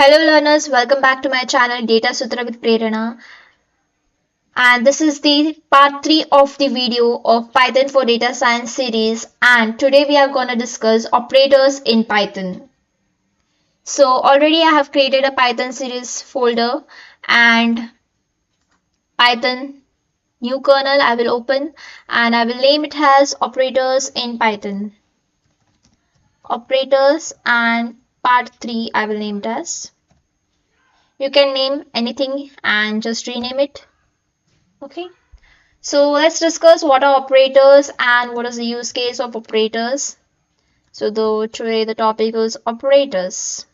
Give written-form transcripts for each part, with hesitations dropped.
Hello learners, welcome back to my channel Data Sutra with Prerana, and this is the part 3 of the video of Python for Data Science series, and today we are going to discuss operators in Python. So already I have created a Python series folder and Python new kernel I will open and I will name it as operators in Python. Operators and part 3 I will name it as. You can name anything and just rename it. Okay, so let's discuss what are operators and what is the use case of operators. So today the topic is operators.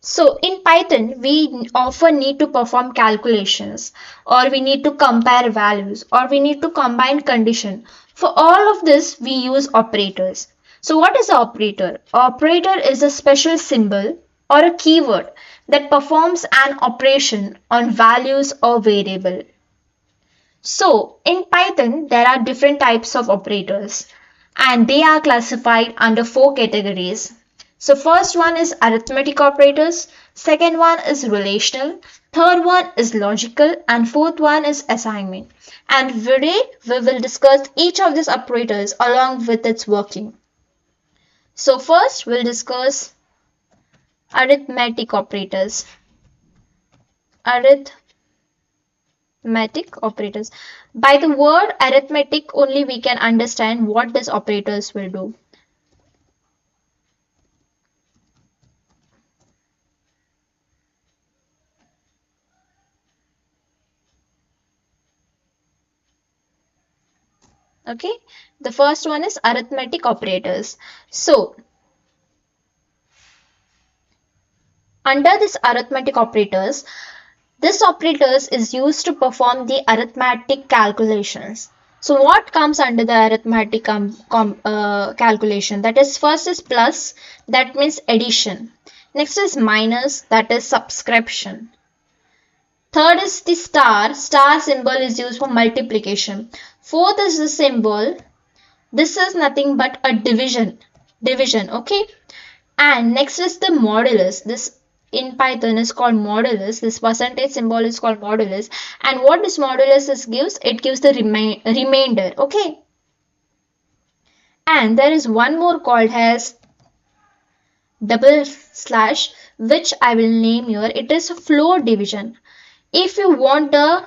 So in Python, we often need to perform calculations, or we need to compare values, or we need to combine condition. For all of this, we use operators. So what is an operator? Operator is a special symbol or a keyword that performs an operation on values or variable. So in Python, there are different types of operators and they are classified under 4 categories. So first one is arithmetic operators, second one is relational, third one is logical, and fourth one is assignment. And today we will discuss each of these operators along with its working. So first we'll discuss arithmetic operators. Arithmetic operators. By the word arithmetic only we can understand what these operators will do. Okay, the first one is arithmetic operators. So under this arithmetic operators, this operators is used to perform the arithmetic calculations. So what comes under the arithmetic calculation? That is, first is plus, that means addition. Next is minus, that is subtraction. Third is the star. Star symbol is used for multiplication. Fourth is the symbol. This is nothing but a division. Okay. And next is the modulus. This in Python is called modulus. This percentage symbol is called modulus. And what this modulus gives? It gives the remainder. Okay. And there is one more called as double slash, which I will name here. It is a float division. If you want the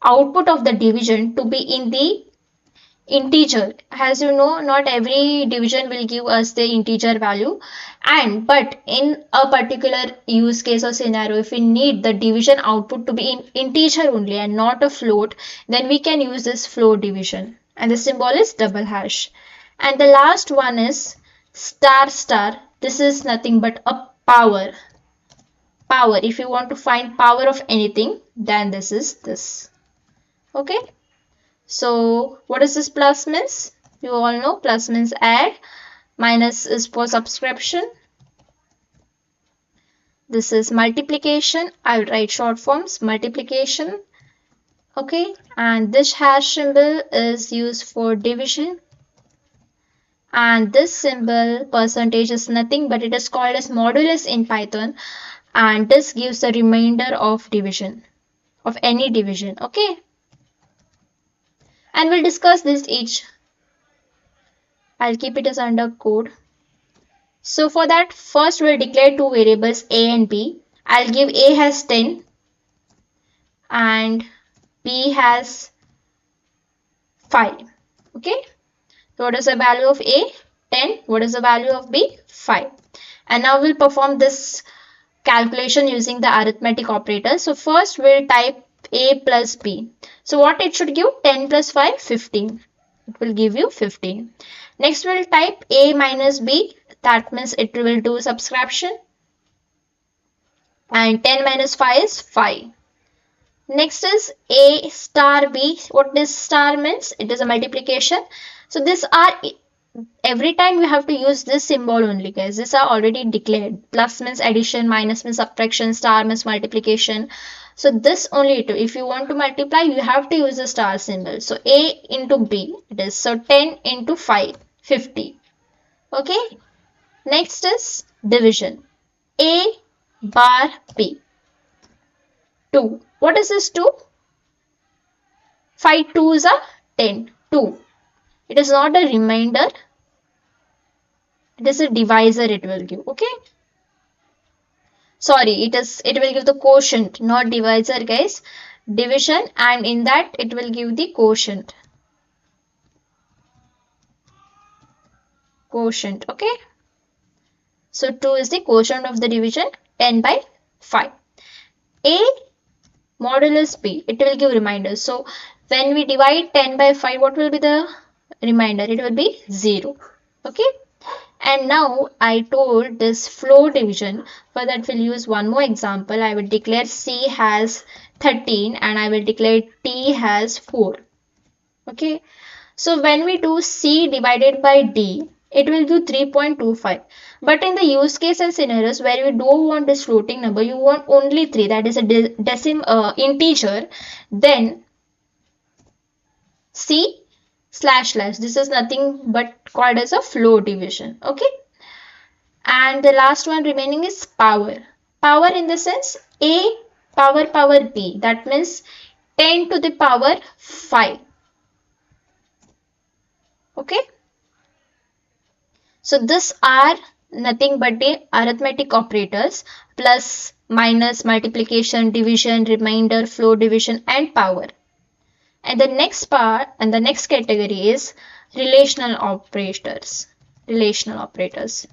output of the division to be in the integer, as you know, not every division will give us the integer value, but in a particular use case or scenario, if we need the division output to be in integer only and not a float, then we can use this float division, and the symbol is double hash. And the last one is star. This is nothing but a power. If you want to find power of anything, then this is this. Okay, so what is this plus means? You all know plus means add, minus is for subtraction, this is multiplication. I'll write short forms, multiplication. Okay, and this hash symbol is used for division, and this symbol percentage is nothing but it is called as modulus in Python, and this gives the remainder of division, of any division. Okay, and we'll discuss this each. I'll keep it as under code. So for that, first we'll declare two variables a and b. I'll give a has 10 and b has 5. Okay, so what is the value of a? 10. What is the value of b? 5. And now we'll perform this calculation using the arithmetic operator. So first we'll type a plus b. So what it should give? 10 plus 5, 15. It will give you 15. Next we'll type a minus b. That means it will do subtraction. And 10 minus 5 is 5. Next is a star b. What this star means? It is a multiplication. So these are, every time you have to use this symbol only, guys. These are already declared. Plus means addition, minus means subtraction, star means multiplication. So this only too. If you want to multiply, you have to use the star symbol. So a into b, it is, so 10 into 5, 50. Okay. Next is division. A bar B. 2. What is this 2? 5 2s are 10. 2. It is not a remainder. It is a divisor it will give. Okay. Sorry, it will give the quotient, not divisor, guys. Division, and in that it will give the quotient. Quotient. Okay. So 2 is the quotient of the division, 10 by 5. A modulus B, it will give reminders. So when we divide 10 by 5, what will be the remainder? It will be 0. Okay. And now I told this flow division. For that we'll use one more example. I will declare C has 13 and I will declare T has 4. Okay. So when we do C divided by D, it will give 3.25. But in the use case and scenarios where you don't want this floating number, you want only 3, that is a integer, then C slash slash. This is nothing but called as a flow division. Okay. And the last one remaining is power. Power in the sense A power B. That means 10 to the power 5. Okay. So these are nothing but the arithmetic operators: plus, minus, multiplication, division, remainder, flow division, and power. And the next part and the next category is relational operators. Relational operators.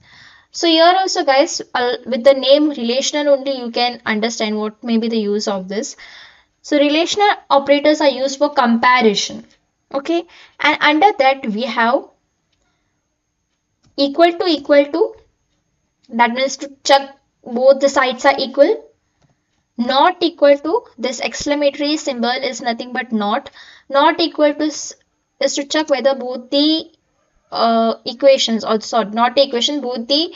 So here also, guys, with the name relational only you can understand what may be the use of this. So relational operators are used for comparison. Okay. And under that we have equal to, that means to check both the sides are equal. Not equal to, this exclamatory symbol is nothing but not. Not equal to is to check whether both the equations, or sorry, not the equation, both the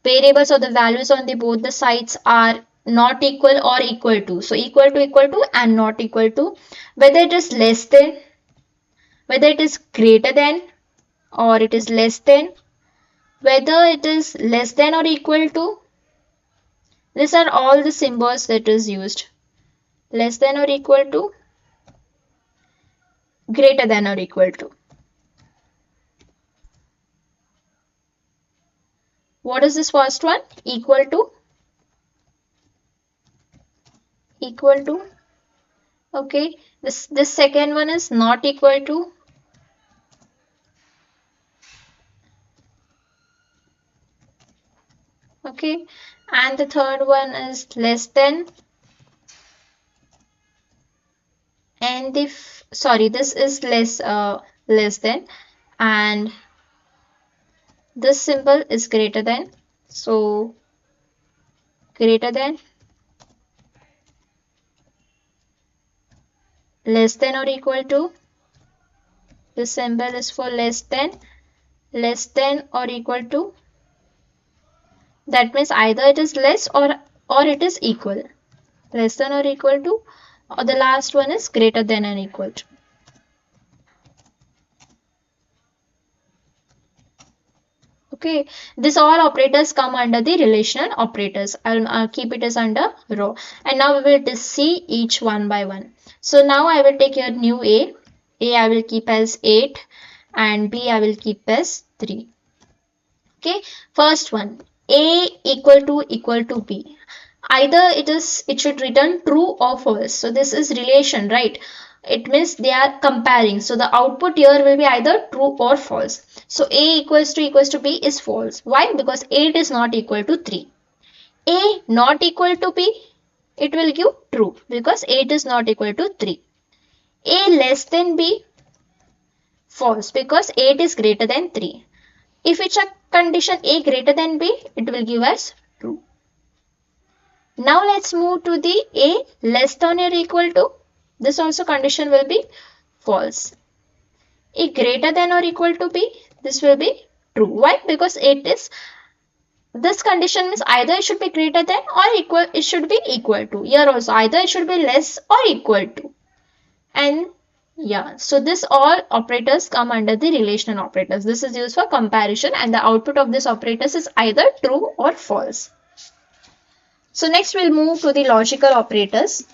variables or the values on the both the sides are not equal or equal to. So equal to and not equal to, whether it is less than, whether it is greater than, or it is less than, whether it is less than or equal to. These are all the symbols that is used. Less than or equal to, greater than or equal to. What is this first one? Equal to. Equal to. Okay. This second one is not equal to. Okay. And the third one is less than. And this is less than, and this symbol is greater than. So greater than, less than or equal to. This symbol is for less than or equal to. That means either it is less or it is equal. Less than or equal to, or the last one is greater than or equal to. Okay, this all operators come under the relational operators. I'll keep it as under row. And now we will just see each one by one. So now I will take your new A. A I will keep as 8 and B I will keep as 3. Okay, first one, A equal to B. Either it should return true or false. So this is relation, right? It means they are comparing. So the output here will be either true or false. So A equals to B is false. Why? Because 8 is not equal to 3. A not equal to B, it will give true because 8 is not equal to 3. A less than B, false because 8 is greater than 3. If we check condition A greater than B, it will give us true. Now let's move to the A less than or equal to. This also condition will be false. A greater than or equal to B, this will be true. Why? Because this condition means either it should be greater than or equal, it should be equal to. Here also either it should be less or equal to. And Yeah, so this all operators come under the relational operators. This is used for comparison and the output of this operators is either true or false. So next we'll move to the logical operators.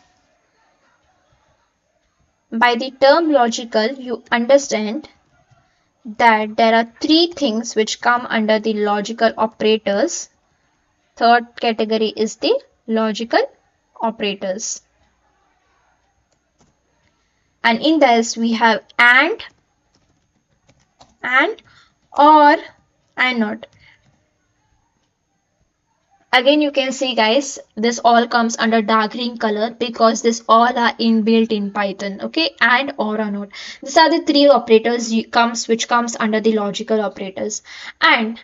By the term logical, you understand that there are three things which come under the logical operators. Third category is the logical operators. And in this we have and, or, and not. Again, you can see guys, this all comes under dark green color because this all are inbuilt in Python. Okay, and or not. These are the three operators which comes under the logical operators. And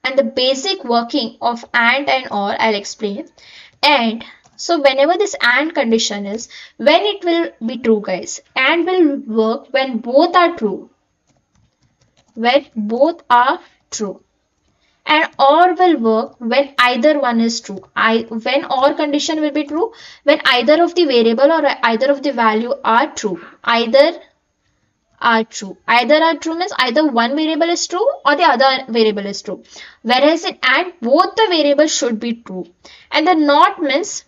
the basic working of and or I'll explain. And so whenever this and condition is, when it will be true guys, and will work when both are true. When both are true. And or will work when either one is true. When or condition will be true when either of the variable or either of the value are true. Either are true. Either are true means either one variable is true or the other variable is true. Whereas in and both the variables should be true. And the not means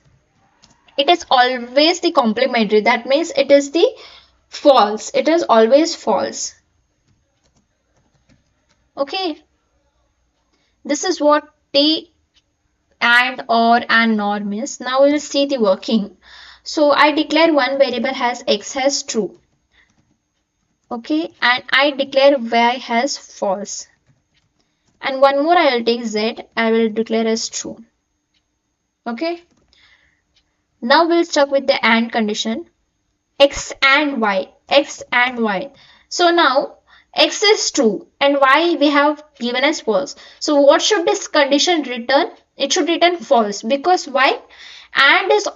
it is always the complementary. That means it is the false. It is always false. Okay. This is what the and or and nor means. Now we will see the working. So I declare one variable as x as true. Okay, and I declare y as false. And one more I will take z, I will declare as true. Okay. Now we'll stuck with the and condition. X and y. X and y. So now x is true and y we have given as false. So what should this condition return? It should return false because why? And is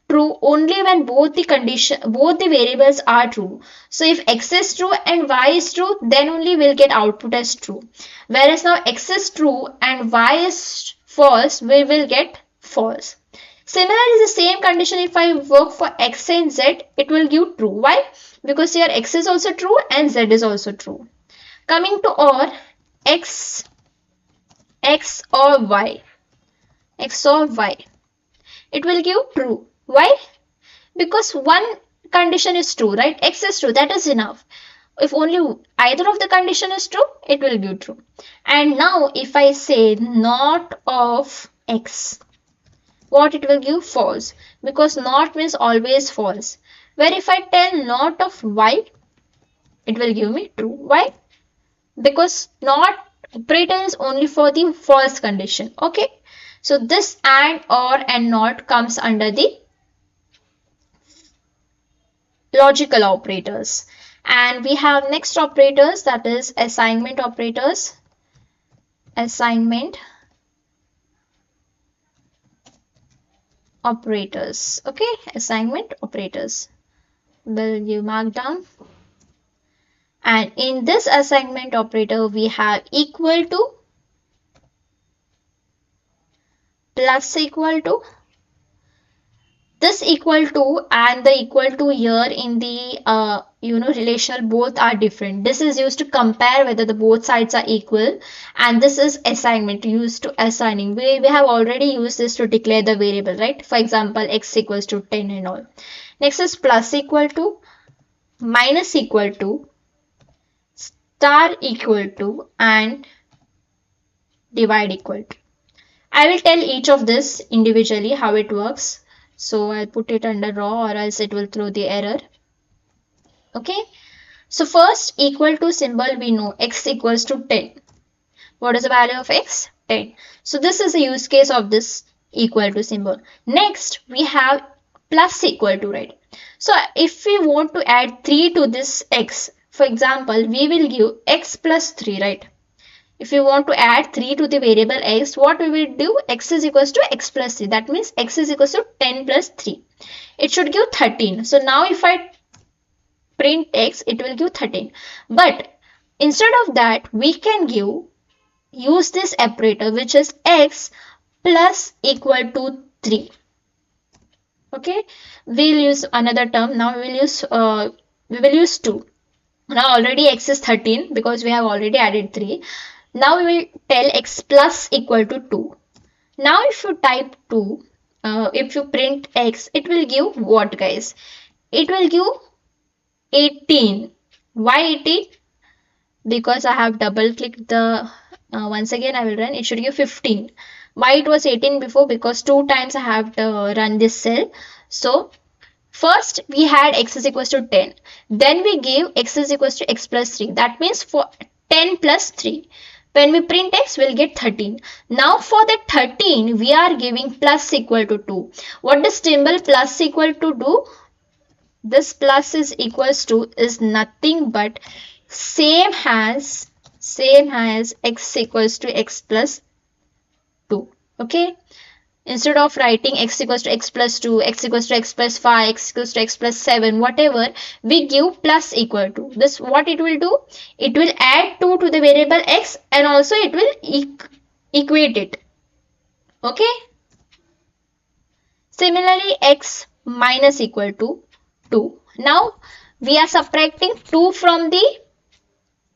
true only when both the variables are true. So if x is true and y is true, then only we'll get output as true. Whereas now x is true and y is false, we will get false. Similarly, the same condition if I work for x and z, it will give true. Why? Because here x is also true and z is also true. Coming to or, x or y. X or y. It will give true. Why? Because one condition is true, right? X is true. That is enough. If only either of the condition is true, it will give true. And now if I say not of x, what it will give? False. Because not means always false. Where if I tell not of y, it will give me true. Why? Because not operator is only for the false condition. Okay. So this and or and not comes under the logical operators. And we have next operators, that is assignment operators. Assignment operators. Okay, assignment operators. Will you mark down? And in this assignment operator, we have equal to, plus equal to. This equal to and the equal to here in the relational both are different. This is used to compare whether the both sides are equal, and this is assignment used to assigning. We have already used this to declare the variable, right? For example, x equals to 10 and all. Next is plus equal to, minus equal to, star equal to, and divide equal to. I will tell each of this individually how it works. So I'll put it under raw or else it will throw the error. Okay. So first equal to symbol we know x equals to 10. What is the value of x? 10. So this is the use case of this equal to symbol. Next we have plus equal to, right? So if we want to add 3 to this x, for example, we will give x plus 3, right? If you want to add 3 to the variable x, what we will do? X is equals to x plus 3. That means x is equals to 10 plus 3. It should give 13. So now if I print x, it will give 13. But instead of that, we can use this operator which is x plus equal to 3. Okay. We'll use another term. Now we will use We will use 2. Now already x is 13 because we have already added 3. Now we will tell x plus equal to 2. Now if you type 2, if you print x, it will give what, guys? It will give 18. Why 18? Because I have double clicked the, once again I will run, it should give 15. Why it was 18 before? Because 2 times I have to run this cell. So first we had x is equals to 10. Then we gave x is equals to x plus 3. That means for 10 plus 3. When we print x, we'll get 13. Now for the 13, we are giving plus equal to 2. What does symbol plus equal to do? This plus is equals to is nothing but same as x equals to x plus 2. Okay. Instead of writing x equals to x plus 2, x equals to x plus 5, x equals to x plus 7, whatever, we give plus equal to. This what it will do? It will add 2 to the variable x and also it will equate it. Okay. Similarly, x minus equal to 2. Now, we are subtracting 2 from the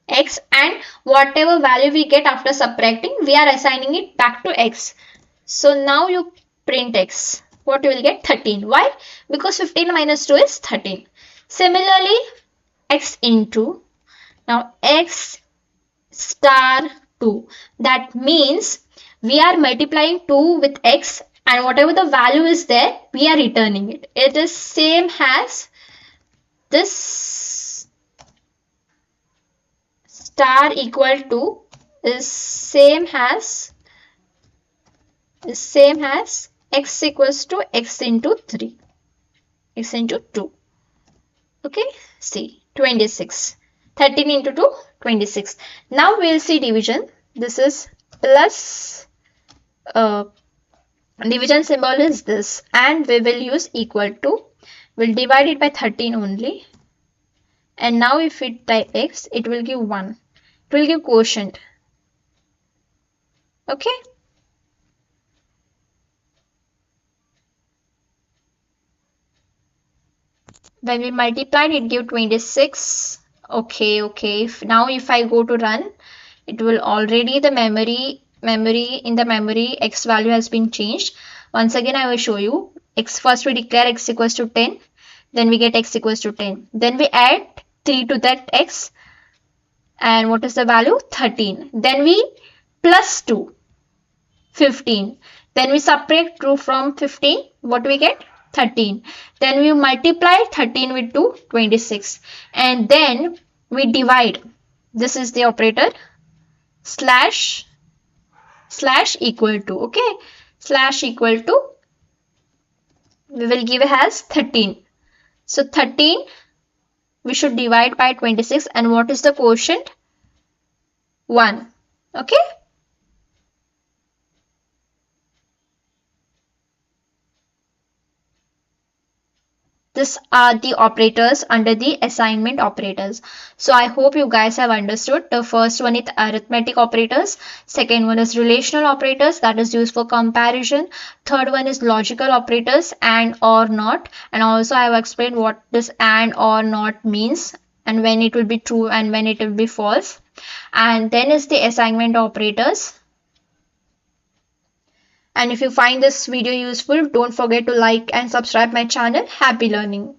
x and whatever value we get after subtracting, we are assigning it back to x. So now you print x. What you will get? 13. Why? Because 15 minus 2 is 13. Similarly, x into, now x star 2. That means we are multiplying 2 with x and whatever the value is there, we are returning it. It is same as this star equal to is same as x equals to x into 3, x into 2. Okay, see 26. 13 into 2, 26. Now we will see division. This is plus, division symbol is this, and we will use equal to. We'll divide it by 13 only. And now if we type x, it will give 1. It will give quotient. Okay. When we multiplied, it gave 26. Okay. Now if I go to run, it will already the memory x value has been changed. Once again I will show you. X first we declare x equals to 10. Then we get x equals to 10. Then we add 3 to that x. And what is the value? 13. Then we plus 2, 15. Then we subtract 2 from 15. What do we get? 13. Then we multiply 13 with 2, 26. And then we divide. This is the operator. Slash equal to. Okay. Slash equal to. We will give it as 13. So 13 we should divide by 26. And what is the quotient? 1. Okay. These are the operators under the assignment operators. So I hope you guys have understood. The first one is arithmetic operators. Second one is relational operators, that is used for comparison. Third one is logical operators, and or not. And also I have explained what this and or not means and when it will be true and when it will be false. And then is the assignment operators. And if you find this video useful, don't forget to like and subscribe my channel. Happy learning.